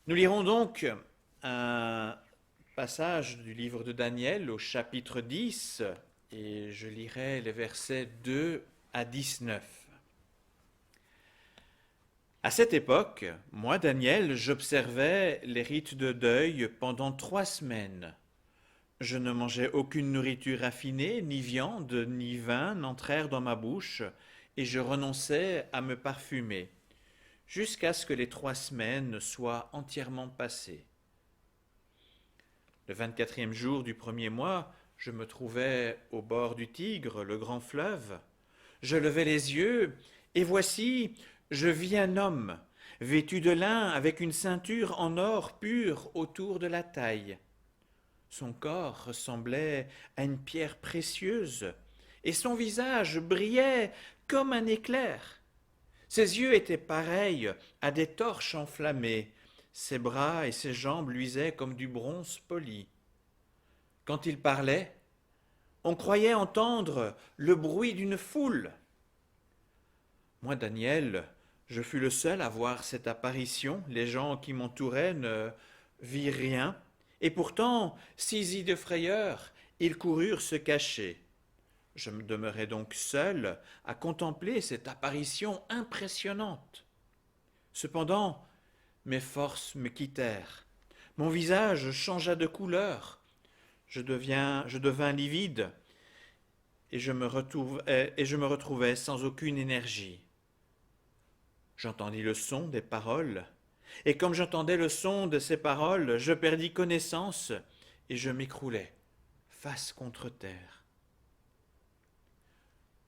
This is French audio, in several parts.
Nous lirons donc un passage du livre de Daniel au chapitre 10 et je lirai les versets 2 à 19. À cette époque, moi, Daniel, j'observais les rites de deuil pendant 3 semaines. Je ne mangeais aucune nourriture raffinée, ni viande, ni vin n'entrèrent dans ma bouche, et je renonçais à me parfumer, jusqu'à ce que les 3 semaines soient entièrement passées. Le 24e jour du premier mois, je me trouvais au bord du Tigre, le grand fleuve. Je levai les yeux, et voici, je vis un homme, vêtu de lin, avec une ceinture en or pur autour de la taille. Son corps ressemblait à une pierre précieuse, et son visage brillait comme un éclair. Ses yeux étaient pareils à des torches enflammées, ses bras et ses jambes luisaient comme du bronze poli. Quand il parlait, on croyait entendre le bruit d'une foule. Moi, Daniel, je fus le seul à voir cette apparition. Les gens qui m'entouraient ne virent rien. Et pourtant, saisis de frayeur, ils coururent se cacher. Je me demeurai donc seul à contempler cette apparition impressionnante. Cependant, mes forces me quittèrent. Mon visage changea de couleur. Je devins livide et je me retrouvais sans aucune énergie. J'entendis le son des paroles, et comme j'entendais le son de ces paroles, je perdis connaissance et je m'écroulai, face contre terre.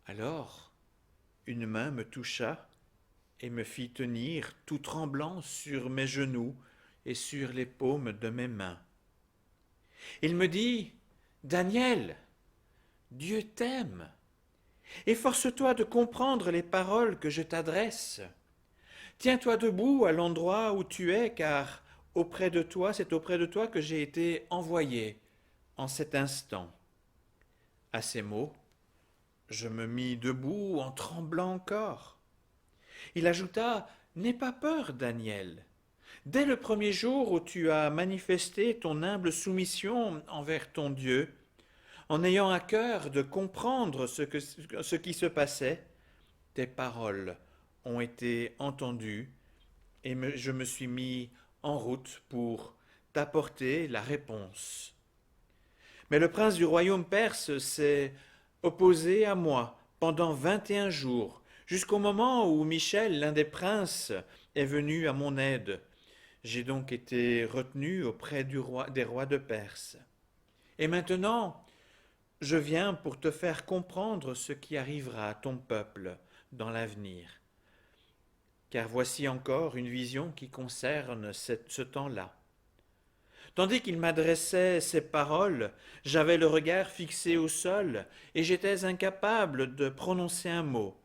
Alors, une main me toucha et me fit tenir tout tremblant sur mes genoux et sur les paumes de mes mains. Il me dit, Daniel, Dieu t'aime. Efforce-toi de comprendre les paroles que je t'adresse. Tiens-toi debout à l'endroit où tu es, car c'est auprès de toi que j'ai été envoyé en cet instant. À ces mots, je me mis debout en tremblant encore. Il ajouta, N'aie pas peur, Daniel. Dès le premier jour où tu as manifesté ton humble soumission envers ton Dieu, en ayant à cœur de comprendre ce qui se passait, tes paroles ont été entendues et je me suis mis en route pour t'apporter la réponse. Mais le prince du royaume perse s'est opposé à moi pendant 21 jours, jusqu'au moment où Michel, l'un des princes, est venu à mon aide. J'ai donc été retenu auprès des rois de Perse. Et maintenant, je viens pour te faire comprendre ce qui arrivera à ton peuple dans l'avenir. Car voici encore une vision qui concerne ce temps-là. Tandis qu'il m'adressait ces paroles, j'avais le regard fixé au sol et j'étais incapable de prononcer un mot.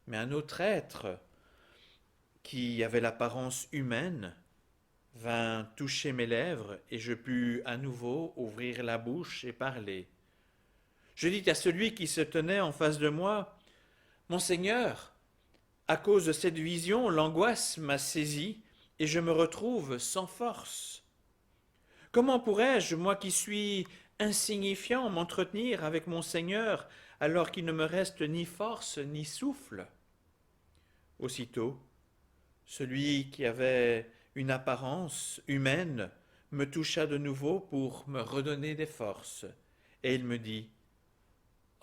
Mais un autre être, qui avait l'apparence humaine, vint toucher mes lèvres et je pus à nouveau ouvrir la bouche et parler. Je dis à celui qui se tenait en face de moi, Mon Seigneur, à cause de cette vision, l'angoisse m'a saisi et je me retrouve sans force. Comment pourrais-je, moi qui suis insignifiant, m'entretenir avec mon Seigneur alors qu'il ne me reste ni force ni souffle? Aussitôt, celui qui avait une apparence humaine me toucha de nouveau pour me redonner des forces, et il me dit,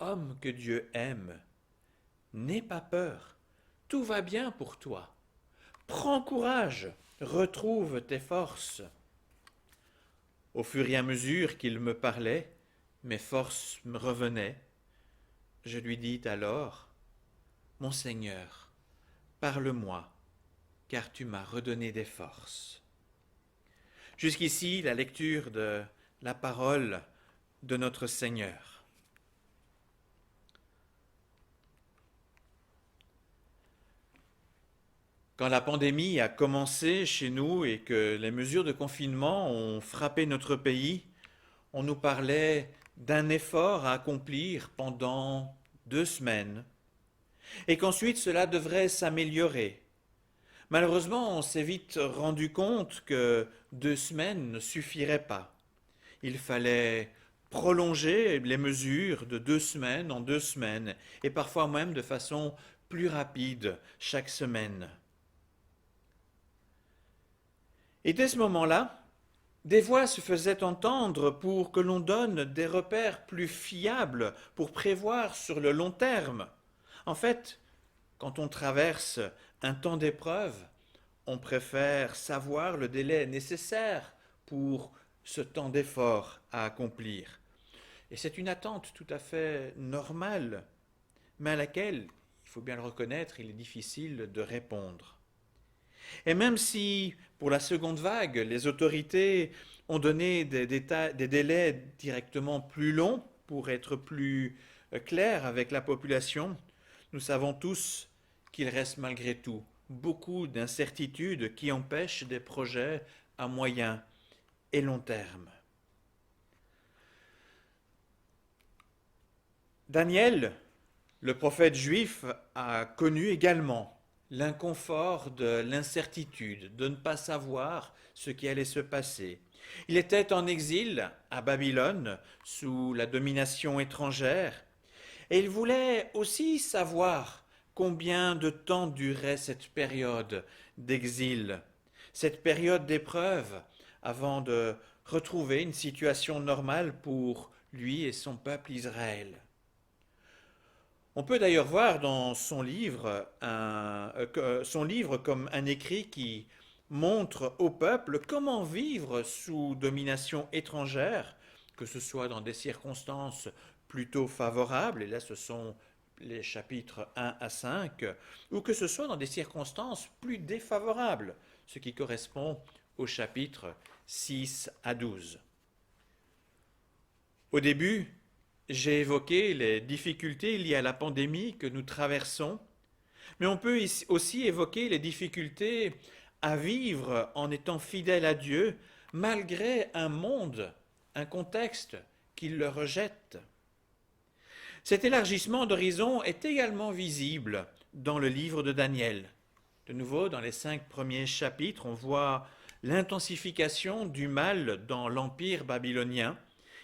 Homme que Dieu aime, n'aie pas peur, tout va bien pour toi. Prends courage, retrouve tes forces. Au fur et à mesure qu'il me parlait, mes forces me revenaient. Je lui dis alors, Mon Seigneur, parle-moi, car tu m'as redonné des forces. Jusqu'ici, la lecture de la parole de notre Seigneur. Quand la pandémie a commencé chez nous et que les mesures de confinement ont frappé notre pays, on nous parlait d'un effort à accomplir pendant 2 semaines et qu'ensuite cela devrait s'améliorer. Malheureusement, on s'est vite rendu compte que 2 semaines ne suffiraient pas. Il fallait prolonger les mesures de 2 semaines en 2 semaines, et parfois même de façon plus rapide chaque semaine. Et dès ce moment-là, des voix se faisaient entendre pour que l'on donne des repères plus fiables pour prévoir sur le long terme. En fait, quand on traverse un temps d'épreuve, on préfère savoir le délai nécessaire pour ce temps d'effort à accomplir. Et c'est une attente tout à fait normale, mais à laquelle, il faut bien le reconnaître, il est difficile de répondre. Et même si, pour la seconde vague, les autorités ont donné des délais directement plus longs pour être plus clairs avec la population, nous savons tous qu'il reste malgré tout beaucoup d'incertitudes qui empêchent des projets à moyen et long terme. Daniel, le prophète juif, a connu également l'inconfort de l'incertitude, de ne pas savoir ce qui allait se passer. Il était en exil à Babylone sous la domination étrangère et il voulait aussi savoir combien de temps durait cette période d'exil, cette période d'épreuve avant de retrouver une situation normale pour lui et son peuple Israël. On peut d'ailleurs voir dans son livre comme un écrit qui montre au peuple comment vivre sous domination étrangère, que ce soit dans des circonstances plutôt favorables, et là ce sont les chapitres 1 à 5, ou que ce soit dans des circonstances plus défavorables, ce qui correspond au chapitre 6 à 12. Au début, j'ai évoqué les difficultés liées à la pandémie que nous traversons, mais on peut aussi évoquer les difficultés à vivre en étant fidèle à Dieu malgré un monde, un contexte qui le rejette. Cet élargissement d'horizon est également visible dans le livre de Daniel. De nouveau, dans les 5 premiers chapitres, on voit l'intensification du mal dans l'empire babylonien,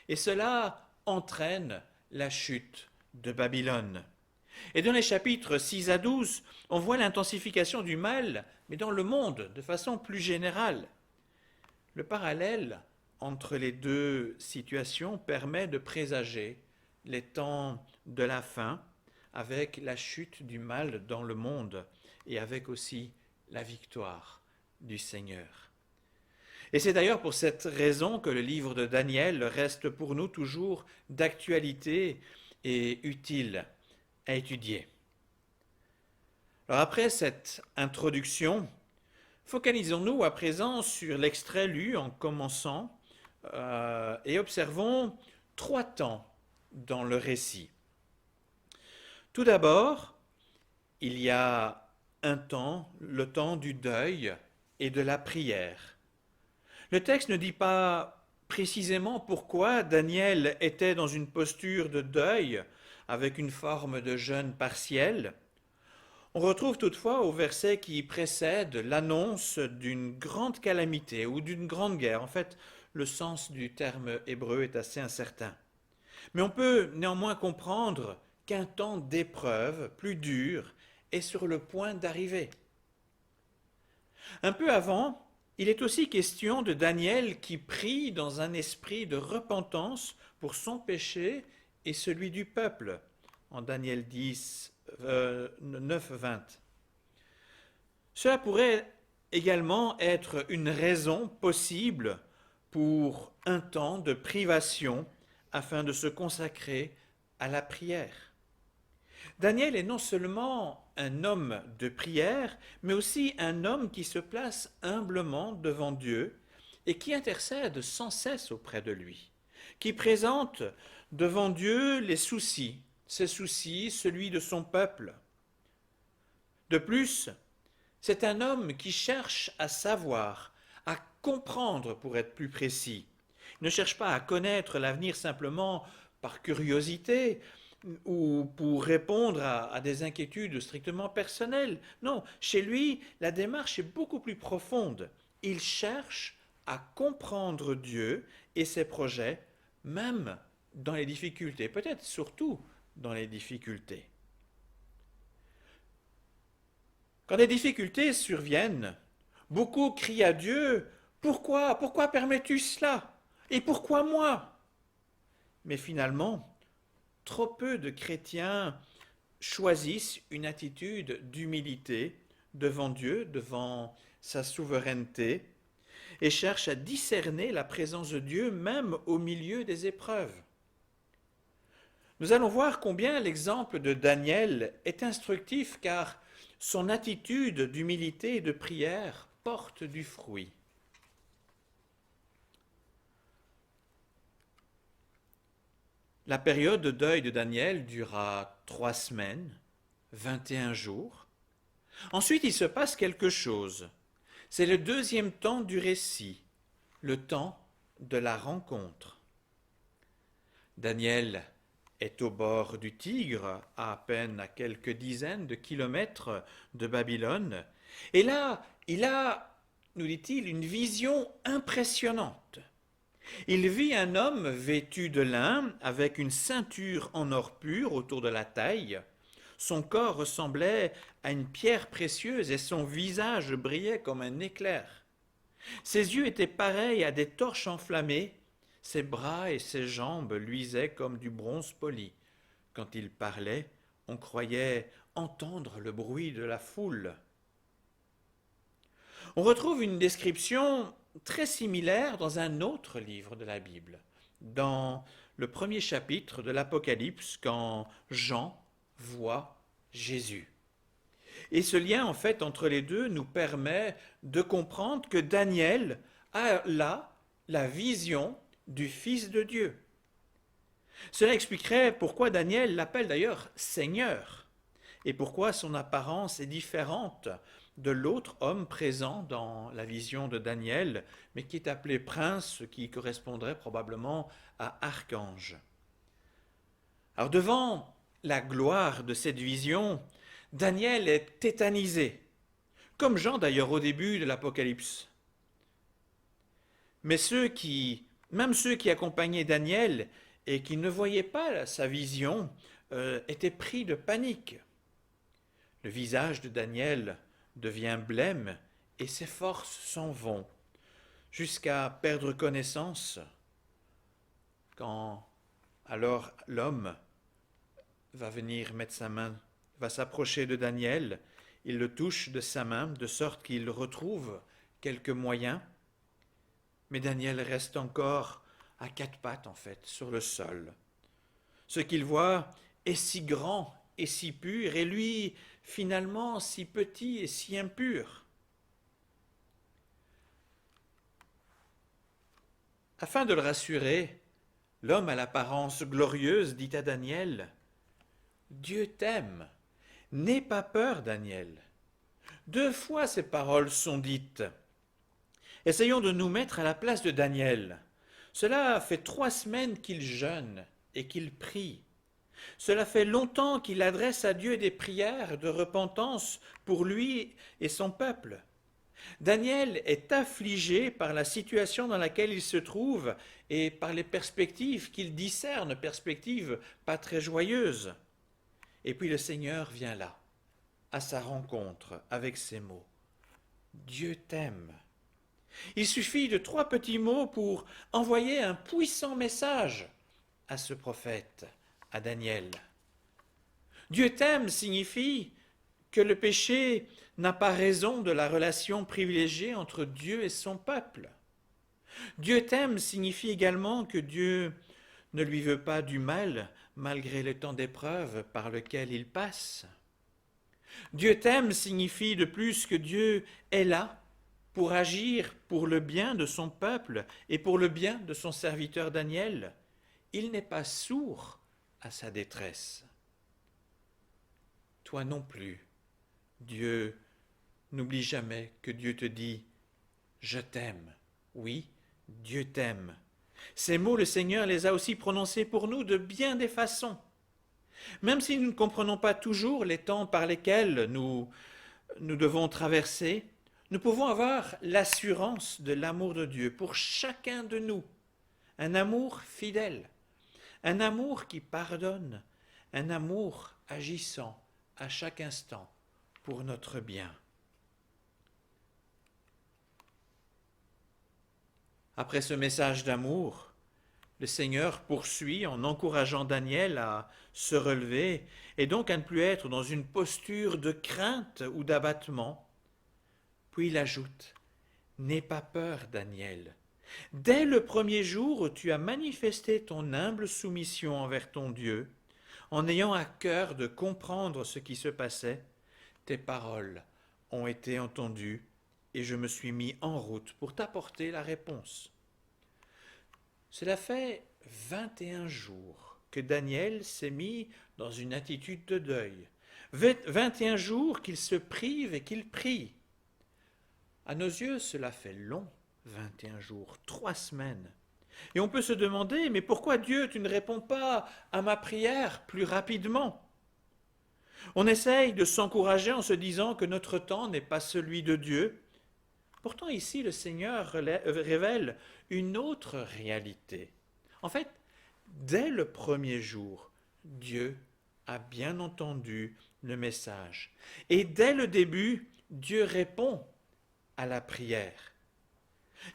et cela entraîne la chute de Babylone. Et dans les chapitres 6 à 12, on voit l'intensification du mal, mais dans le monde, de façon plus générale. Le parallèle entre les deux situations permet de présager les temps de la fin, avec la chute du mal dans le monde et avec aussi la victoire du Seigneur. Et c'est d'ailleurs pour cette raison que le livre de Daniel reste pour nous toujours d'actualité et utile à étudier. Alors après cette introduction, focalisons-nous à présent sur l'extrait lu en commençant et observons 3 temps dans le récit. Tout d'abord, il y a un temps, le temps du deuil et de la prière. Le texte ne dit pas précisément pourquoi Daniel était dans une posture de deuil avec une forme de jeûne partiel. On retrouve toutefois au verset qui précède l'annonce d'une grande calamité ou d'une grande guerre. En fait, le sens du terme hébreu est assez incertain. Mais on peut néanmoins comprendre qu'un temps d'épreuve plus dur est sur le point d'arriver. Un peu avant, il est aussi question de Daniel qui prie dans un esprit de repentance pour son péché et celui du peuple, en Daniel 10, 9, 20. Cela pourrait également être une raison possible pour un temps de privation afin de se consacrer à la prière. Daniel est non seulement un homme de prière, mais aussi un homme qui se place humblement devant Dieu et qui intercède sans cesse auprès de lui, qui présente devant Dieu les soucis, ses soucis, celui de son peuple. De plus, c'est un homme qui cherche à savoir, à comprendre pour être plus précis. Il ne cherche pas à connaître l'avenir simplement par curiosité, ou pour répondre à des inquiétudes strictement personnelles. Non, chez lui, la démarche est beaucoup plus profonde. Il cherche à comprendre Dieu et ses projets, même dans les difficultés, peut-être surtout dans les difficultés. Quand des difficultés surviennent, beaucoup crient à Dieu, pourquoi? Pourquoi permets-tu cela? Et pourquoi moi? Mais finalement, trop peu de chrétiens choisissent une attitude d'humilité devant Dieu, devant sa souveraineté, et cherchent à discerner la présence de Dieu même au milieu des épreuves. Nous allons voir combien l'exemple de Daniel est instructif car son attitude d'humilité et de prière porte du fruit. La période de deuil de Daniel dura 3 semaines, 21 jours. Ensuite, il se passe quelque chose. C'est le deuxième temps du récit, le temps de la rencontre. Daniel est au bord du Tigre, à peine à quelques dizaines de kilomètres de Babylone. Et là, il a, nous dit-il, une vision impressionnante. Il vit un homme vêtu de lin, avec une ceinture en or pur autour de la taille. Son corps ressemblait à une pierre précieuse et son visage brillait comme un éclair. Ses yeux étaient pareils à des torches enflammées. Ses bras et ses jambes luisaient comme du bronze poli. Quand il parlait, on croyait entendre le bruit de la foule. On retrouve une description très similaire dans un autre livre de la Bible, dans le premier chapitre de l'Apocalypse, quand Jean voit Jésus. Et ce lien, en fait, entre les deux nous permet de comprendre que Daniel a là la vision du Fils de Dieu. Cela expliquerait pourquoi Daniel l'appelle d'ailleurs Seigneur et pourquoi son apparence est différente de l'autre homme présent dans la vision de Daniel, mais qui est appelé prince, ce qui correspondrait probablement à archange. Alors devant la gloire de cette vision, Daniel est tétanisé, comme Jean d'ailleurs au début de l'Apocalypse. Mais même ceux qui accompagnaient Daniel et qui ne voyaient pas sa vision, étaient pris de panique. Le visage de Daniel devient blême et ses forces s'en vont, jusqu'à perdre connaissance, quand alors l'homme va venir mettre sa main, va s'approcher de Daniel, il le touche de sa main, de sorte qu'il retrouve quelques moyens, mais Daniel reste encore à 4 pattes en fait, sur le sol. Ce qu'il voit est si grand et si pur, et lui, finalement, si petit et si impur. Afin de le rassurer, l'homme à l'apparence glorieuse dit à Daniel, « Dieu t'aime, n'aie pas peur, Daniel. » 2 fois ces paroles sont dites. Essayons de nous mettre à la place de Daniel. Cela fait 3 semaines qu'il jeûne et qu'il prie. Cela fait longtemps qu'il adresse à Dieu des prières de repentance pour lui et son peuple. Daniel est affligé par la situation dans laquelle il se trouve et par les perspectives qu'il discerne, perspectives pas très joyeuses. Et puis le Seigneur vient là, à sa rencontre avec ces mots. Dieu t'aime. Il suffit de 3 petits mots pour envoyer un puissant message à ce prophète, à Daniel. Dieu t'aime signifie que le péché n'a pas raison de la relation privilégiée entre Dieu et son peuple. Dieu t'aime signifie également que Dieu ne lui veut pas du mal malgré le temps d'épreuve par lequel il passe. Dieu t'aime signifie de plus que Dieu est là pour agir pour le bien de son peuple et pour le bien de son serviteur Daniel. Il n'est pas sourd à sa détresse. Toi non plus, Dieu, n'oublie jamais que Dieu te dit « Je t'aime ». Oui, Dieu t'aime. Ces mots, le Seigneur les a aussi prononcés pour nous de bien des façons. Même si nous ne comprenons pas toujours les temps par lesquels nous devons traverser, nous pouvons avoir l'assurance de l'amour de Dieu pour chacun de nous. Un amour fidèle, un amour qui pardonne, un amour agissant à chaque instant pour notre bien. Après ce message d'amour, le Seigneur poursuit en encourageant Daniel à se relever et donc à ne plus être dans une posture de crainte ou d'abattement. Puis il ajoute, « N'aie pas peur, Daniel. Dès le premier jour où tu as manifesté ton humble soumission envers ton Dieu, en ayant à cœur de comprendre ce qui se passait, tes paroles ont été entendues et je me suis mis en route pour t'apporter la réponse. » Cela fait 21 jours que Daniel s'est mis dans une attitude de deuil. 21 jours qu'il se prive et qu'il prie. À nos yeux, cela fait long, 21 jours, 3 semaines. Et on peut se demander, mais pourquoi Dieu, tu ne réponds pas à ma prière plus rapidement? On essaye de s'encourager en se disant que notre temps n'est pas celui de Dieu. Pourtant ici, le Seigneur révèle une autre réalité. En fait, dès le premier jour, Dieu a bien entendu le message. Et dès le début, Dieu répond à la prière.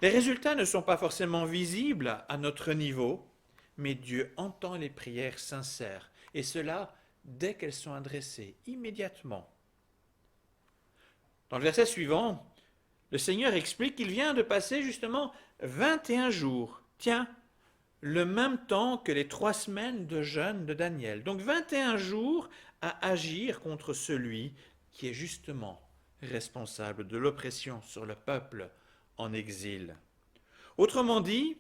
Les résultats ne sont pas forcément visibles à notre niveau, mais Dieu entend les prières sincères, et cela dès qu'elles sont adressées, immédiatement. Dans le verset suivant, le Seigneur explique qu'il vient de passer justement 21 jours. Tiens, le même temps que les 3 semaines de jeûne de Daniel. Donc 21 jours à agir contre celui qui est justement responsable de l'oppression sur le peuple en exil. Autrement dit,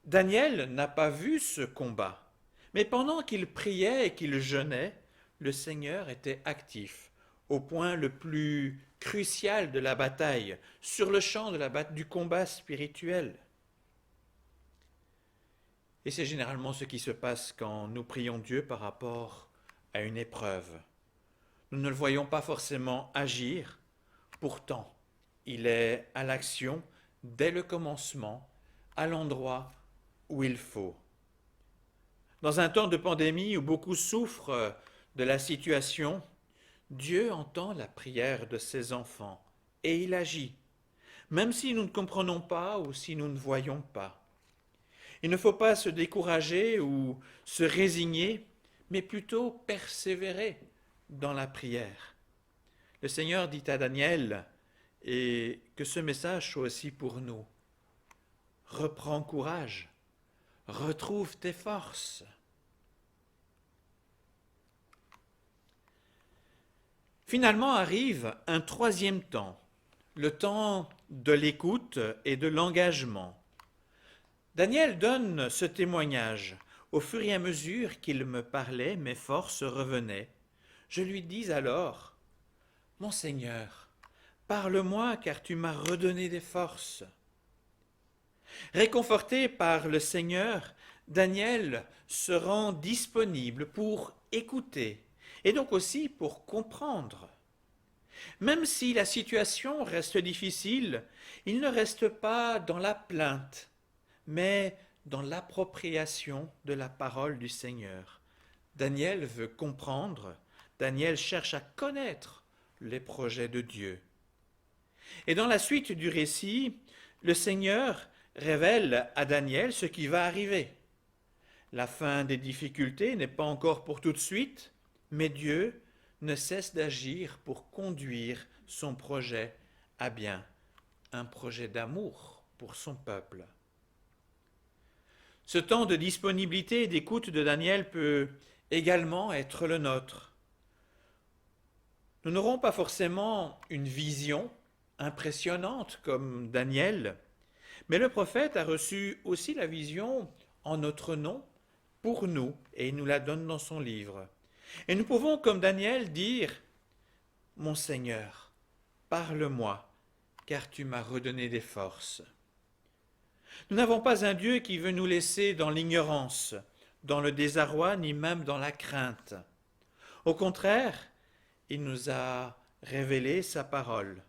Daniel n'a pas vu ce combat, mais pendant qu'il priait et qu'il jeûnait, le Seigneur était actif au point le plus crucial de la bataille, sur le champ du combat spirituel. Et c'est généralement ce qui se passe quand nous prions Dieu par rapport à une épreuve. Nous ne le voyons pas forcément agir, pourtant il est à l'action dès le commencement, à l'endroit où il faut. Dans un temps de pandémie où beaucoup souffrent de la situation, Dieu entend la prière de ses enfants et il agit, même si nous ne comprenons pas ou si nous ne voyons pas. Il ne faut pas se décourager ou se résigner, mais plutôt persévérer dans la prière. Le Seigneur dit à Daniel, et que ce message soit aussi pour nous, reprends courage, retrouve tes forces. Finalement arrive un troisième temps, le temps de l'écoute et de l'engagement. Daniel donne ce témoignage. Au fur et à mesure qu'il me parlait, mes forces revenaient. Je lui dis alors, « Mon Seigneur, parle-moi car tu m'as redonné des forces. » Réconforté par le Seigneur, Daniel se rend disponible pour écouter et donc aussi pour comprendre. Même si la situation reste difficile, il ne reste pas dans la plainte, mais dans l'appropriation de la parole du Seigneur. Daniel veut comprendre, Daniel cherche à connaître les projets de Dieu. Et dans la suite du récit, le Seigneur révèle à Daniel ce qui va arriver. La fin des difficultés n'est pas encore pour tout de suite, mais Dieu ne cesse d'agir pour conduire son projet à bien, un projet d'amour pour son peuple. Ce temps de disponibilité et d'écoute de Daniel peut également être le nôtre. Nous n'aurons pas forcément une vision impressionnante comme Daniel, mais le prophète a reçu aussi la vision en notre nom pour nous, et il nous la donne dans son livre. Et nous pouvons, comme Daniel, dire « Mon Seigneur, parle-moi, car tu m'as redonné des forces. » Nous n'avons pas un Dieu qui veut nous laisser dans l'ignorance, dans le désarroi, ni même dans la crainte. Au contraire, il nous a révélé sa parole.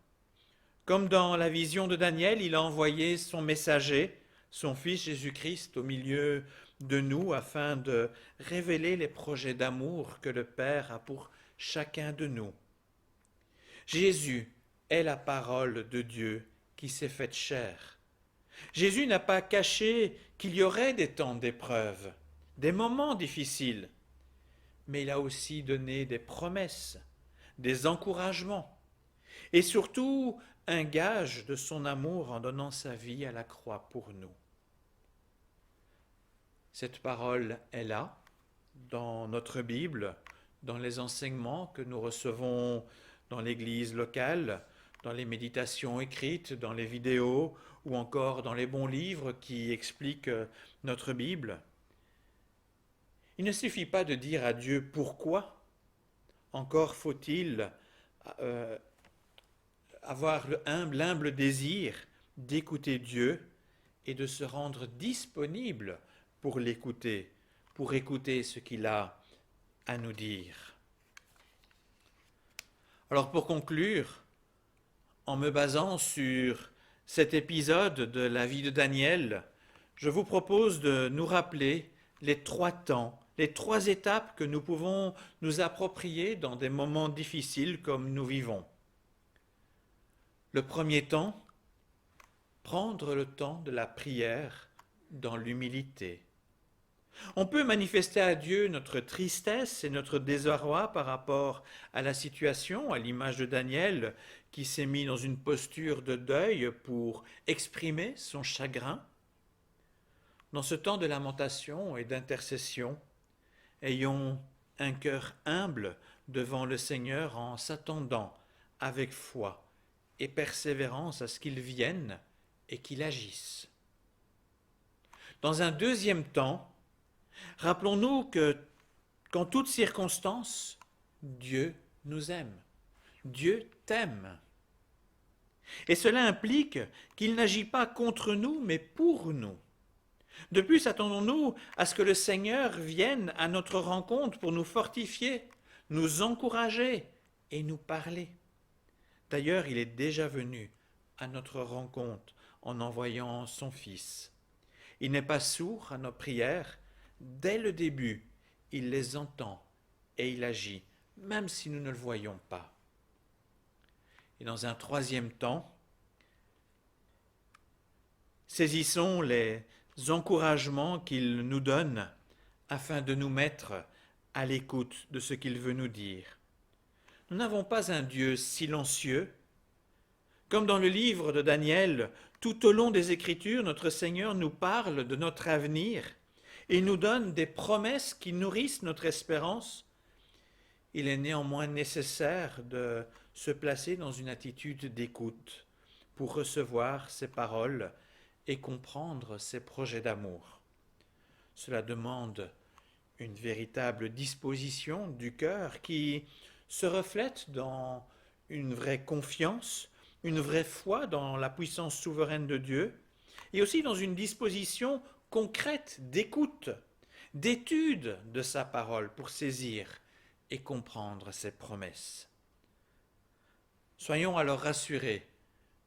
Comme dans la vision de Daniel, il a envoyé son messager, son Fils Jésus-Christ, au milieu de nous afin de révéler les projets d'amour que le Père a pour chacun de nous. Jésus est la parole de Dieu qui s'est faite chair. Jésus n'a pas caché qu'il y aurait des temps d'épreuve, des moments difficiles, mais il a aussi donné des promesses, des encouragements et surtout un gage de son amour en donnant sa vie à la croix pour nous. Cette parole est là, dans notre Bible, dans les enseignements que nous recevons dans l'Église locale, dans les méditations écrites, dans les vidéos ou encore dans les bons livres qui expliquent notre Bible. Il ne suffit pas de dire à Dieu pourquoi, encore faut-il avoir l'humble désir d'écouter Dieu et de se rendre disponible pour l'écouter, pour écouter ce qu'il a à nous dire. Alors pour conclure, en me basant sur cet épisode de la vie de Daniel, je vous propose de nous rappeler les 3 temps, les 3 étapes que nous pouvons nous approprier dans des moments difficiles comme nous vivons. Le premier temps, prendre le temps de la prière dans l'humilité. On peut manifester à Dieu notre tristesse et notre désarroi par rapport à la situation, à l'image de Daniel qui s'est mis dans une posture de deuil pour exprimer son chagrin. Dans ce temps de lamentation et d'intercession, ayons un cœur humble devant le Seigneur en s'attendant avec foi et persévérance à ce qu'il vienne et qu'il agisse. Dans un deuxième temps, rappelons-nous qu'en toutes circonstances, Dieu nous aime. Dieu t'aime. Et cela implique qu'il n'agit pas contre nous, mais pour nous. De plus, attendons-nous à ce que le Seigneur vienne à notre rencontre pour nous fortifier, nous encourager et nous parler. D'ailleurs, il est déjà venu à notre rencontre en envoyant son Fils. Il n'est pas sourd à nos prières. Dès le début, il les entend et il agit, même si nous ne le voyons pas. Et dans un troisième temps, saisissons les encouragements qu'il nous donne afin de nous mettre à l'écoute de ce qu'il veut nous dire. Nous n'avons pas un Dieu silencieux. Comme dans le livre de Daniel, tout au long des Écritures, notre Seigneur nous parle de notre avenir et nous donne des promesses qui nourrissent notre espérance. Il est néanmoins nécessaire de se placer dans une attitude d'écoute pour recevoir ses paroles et comprendre ses projets d'amour. Cela demande une véritable disposition du cœur qui se reflète dans une vraie confiance, une vraie foi dans la puissance souveraine de Dieu, et aussi dans une disposition concrète d'écoute, d'étude de sa parole pour saisir et comprendre ses promesses. Soyons alors rassurés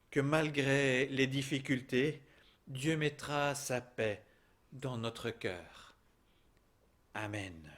que malgré les difficultés, Dieu mettra sa paix dans notre cœur. Amen.